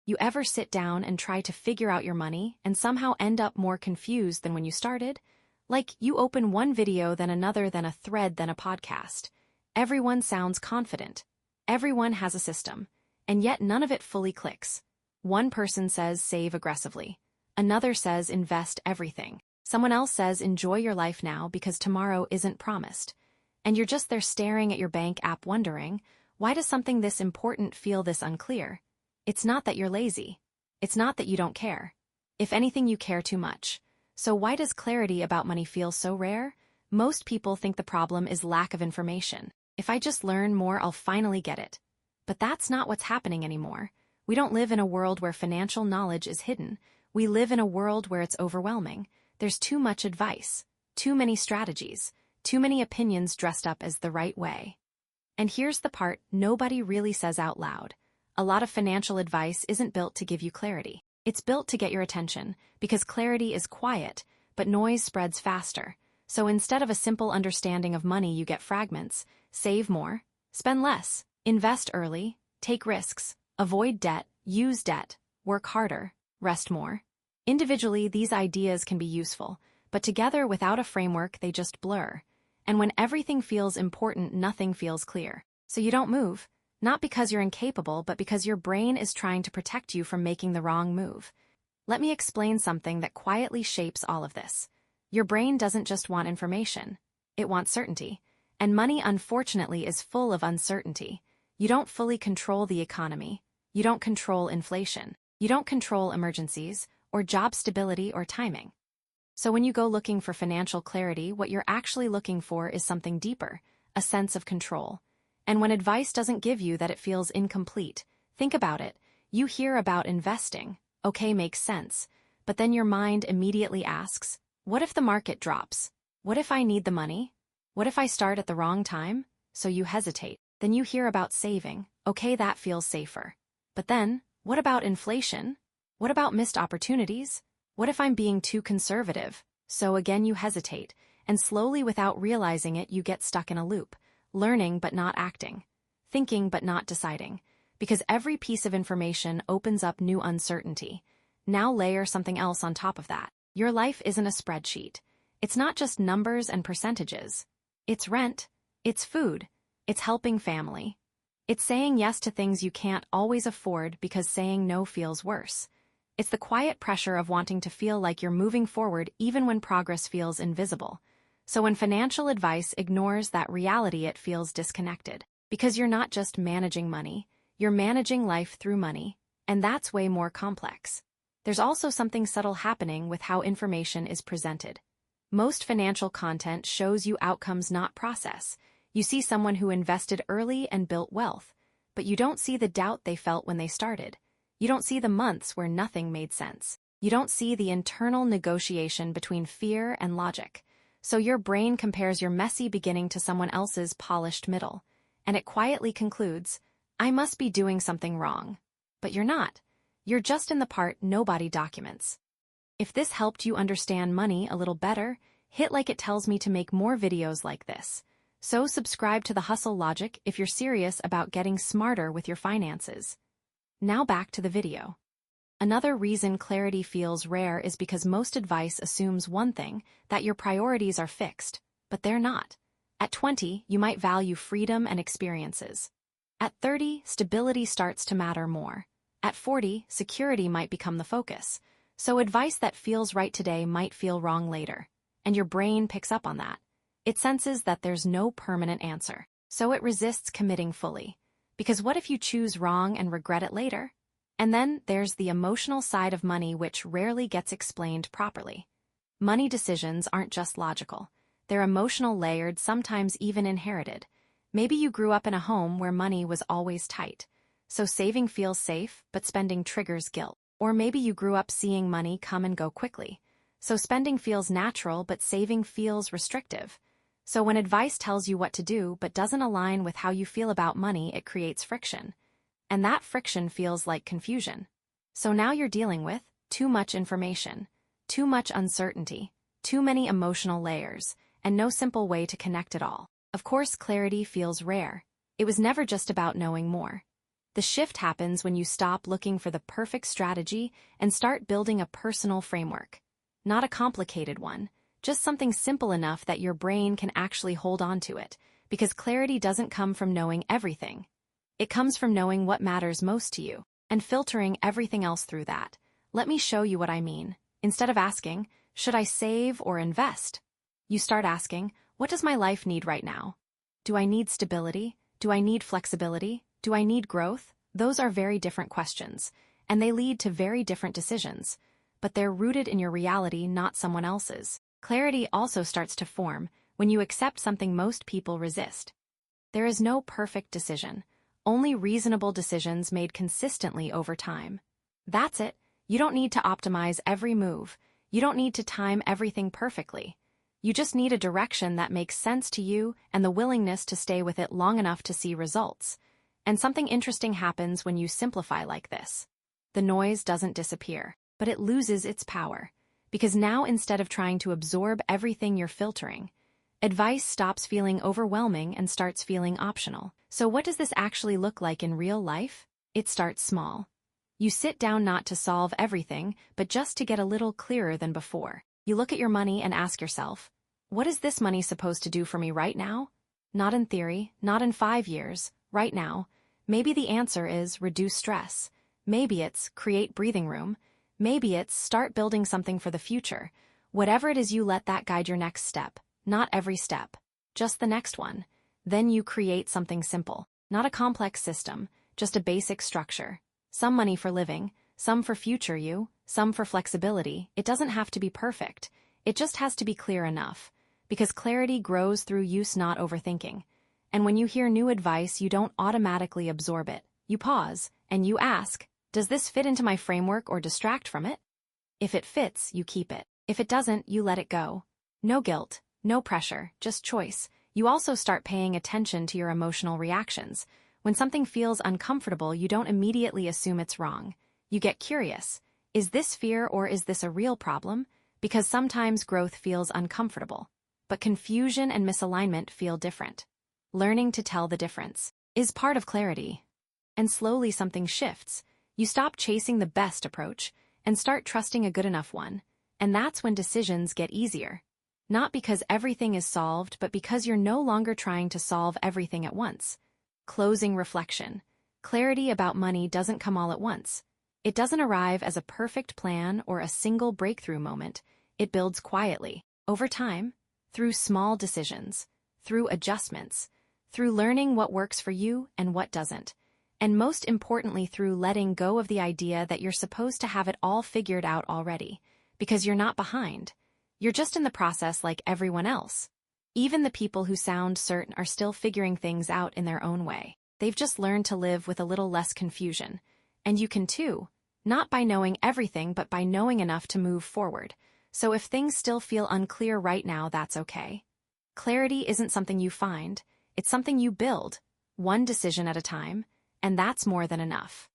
You ever sit down and try to figure out your money and somehow end up more confused than when you started? Like, you open one video, then another, then a thread, then a podcast. Everyone sounds confident. Everyone has a system. And yet none of it fully clicks. One person says save aggressively. Another says invest everything. Someone else says enjoy your life now because tomorrow isn't promised. And you're just there staring at your bank app wondering, why does something this important feel this unclear? It's not that you're lazy. It's not that you don't care. If anything, you care too much. So why does clarity about money feel so rare? Most people think the problem is lack of information. If I just learn more, I'll finally get it. But that's not what's happening anymore. We don't live in a world where financial knowledge is hidden. We live in a world where it's overwhelming. There's too much advice, too many strategies, too many opinions dressed up as the right way. And here's the part nobody really says out loud. A lot of financial advice isn't built to give you clarity. It's built to get your attention, because clarity is quiet, but noise spreads faster. So instead of a simple understanding of money, you get fragments. Save more, spend less, invest early, take risks, avoid debt, use debt, work harder, rest more. Individually, these ideas can be useful, but together without a framework, they just blur. And when everything feels important, nothing feels clear. So you don't move. Not because you're incapable, but because your brain is trying to protect you from making the wrong move. Let me explain something that quietly shapes all of this. Your brain doesn't just want information. It wants certainty. And money, unfortunately, is full of uncertainty. You don't fully control the economy. You don't control inflation. You don't control emergencies, or job stability, or timing. So when you go looking for financial clarity, what you're actually looking for is something deeper, a sense of control. And when advice doesn't give you that, it feels incomplete. Think about it. You hear about investing. Okay, makes sense. But then your mind immediately asks, what if the market drops? What if I need the money? What if I start at the wrong time? So you hesitate. Then you hear about saving. Okay, that feels safer. But then, what about inflation? What about missed opportunities? What if I'm being too conservative? So again you hesitate. And slowly, without realizing it, you get stuck in a loop. Learning but not acting, thinking but not deciding, because every piece of information opens up new uncertainty. Now layer something else on top of that. Your life isn't a spreadsheet. It's not just numbers and percentages. It's rent, it's food, it's helping family. It's saying yes to things you can't always afford because saying no feels worse. It's the quiet pressure of wanting to feel like you're moving forward even when progress feels invisible. So when financial advice ignores that reality, it feels disconnected. Because you're not just managing money, you're managing life through money, and that's way more complex. There's also something subtle happening with how information is presented. Most financial content shows you outcomes, not process. You see someone who invested early and built wealth, but you don't see the doubt they felt when they started. You don't see the months where nothing made sense. You don't see the internal negotiation between fear and logic. So your brain compares your messy beginning to someone else's polished middle, and it quietly concludes, I must be doing something wrong. But you're not. You're just in the part nobody documents. If this helped you understand money a little better, hit like. It tells me to make more videos like this. So subscribe to The Hustle Logic if you're serious about getting smarter with your finances. Now back to the video. Another reason clarity feels rare is because most advice assumes one thing, that your priorities are fixed, but they're not. At 20, you might value freedom and experiences. At 30, stability starts to matter more. At 40, security might become the focus. So advice that feels right today might feel wrong later. And your brain picks up on that. It senses that there's no permanent answer. So it resists committing fully. Because what if you choose wrong and regret it later? And then there's the emotional side of money, which rarely gets explained properly. Money decisions aren't just logical. They're emotional, layered, sometimes even inherited. Maybe you grew up in a home where money was always tight. So saving feels safe, but spending triggers guilt. Or maybe you grew up seeing money come and go quickly. So spending feels natural, but saving feels restrictive. So when advice tells you what to do but doesn't align with how you feel about money, it creates friction. And that friction feels like confusion. So now you're dealing with too much information, too much uncertainty, too many emotional layers, and no simple way to connect it all. Of course, clarity feels rare. It was never just about knowing more. The shift happens when you stop looking for the perfect strategy and start building a personal framework. Not a complicated one, just something simple enough that your brain can actually hold on to it, because clarity doesn't come from knowing everything. It comes from knowing what matters most to you, and filtering everything else through that. Let me show you what I mean. Instead of asking, should I save or invest? You start asking, what does my life need right now? Do I need stability? Do I need flexibility? Do I need growth? Those are very different questions, and they lead to very different decisions, but they're rooted in your reality, not someone else's. Clarity also starts to form when you accept something most people resist. There is no perfect decision, only reasonable decisions made consistently over time. That's it. You don't need to optimize every move. You don't need to time everything perfectly. You just need a direction that makes sense to you and the willingness to stay with it long enough to see results. And something interesting happens when you simplify like this. The noise doesn't disappear, but it loses its power. Because now, instead of trying to absorb everything you're filtering, advice stops feeling overwhelming and starts feeling optional. So what does this actually look like in real life? It starts small. You sit down not to solve everything, but just to get a little clearer than before. You look at your money and ask yourself, what is this money supposed to do for me right now? Not in theory, not in 5 years, right now. Maybe the answer is reduce stress. Maybe it's create breathing room. Maybe it's start building something for the future. Whatever it is, you let that guide your next step. Not every step, just the next one. Then you create something simple, not a complex system, just a basic structure. Some money for living, some for future you, some for flexibility. It doesn't have to be perfect. It just has to be clear enough. Because clarity grows through use, not overthinking. And when you hear new advice, you don't automatically absorb it. You pause, and you ask, does this fit into my framework or distract from it? If it fits, you keep it. If it doesn't, you let it go. No guilt, no pressure, just choice. You also start paying attention to your emotional reactions. When something feels uncomfortable, you don't immediately assume it's wrong. You get curious. Is this fear or is this a real problem? Because sometimes growth feels uncomfortable, but confusion and misalignment feel different. Learning to tell the difference is part of clarity. And slowly something shifts. You stop chasing the best approach and start trusting a good enough one. And that's when decisions get easier. Not because everything is solved, but because you're no longer trying to solve everything at once. Closing reflection. Clarity about money doesn't come all at once. It doesn't arrive as a perfect plan or a single breakthrough moment. It builds quietly, over time, through small decisions, through adjustments, through learning what works for you and what doesn't. And most importantly, through letting go of the idea that you're supposed to have it all figured out already. Because you're not behind. You're just in the process like everyone else. Even the people who sound certain are still figuring things out in their own way. They've just learned to live with a little less confusion. And you can too, not by knowing everything, but by knowing enough to move forward. So if things still feel unclear right now, that's okay. Clarity isn't something you find, it's something you build, one decision at a time, and that's more than enough.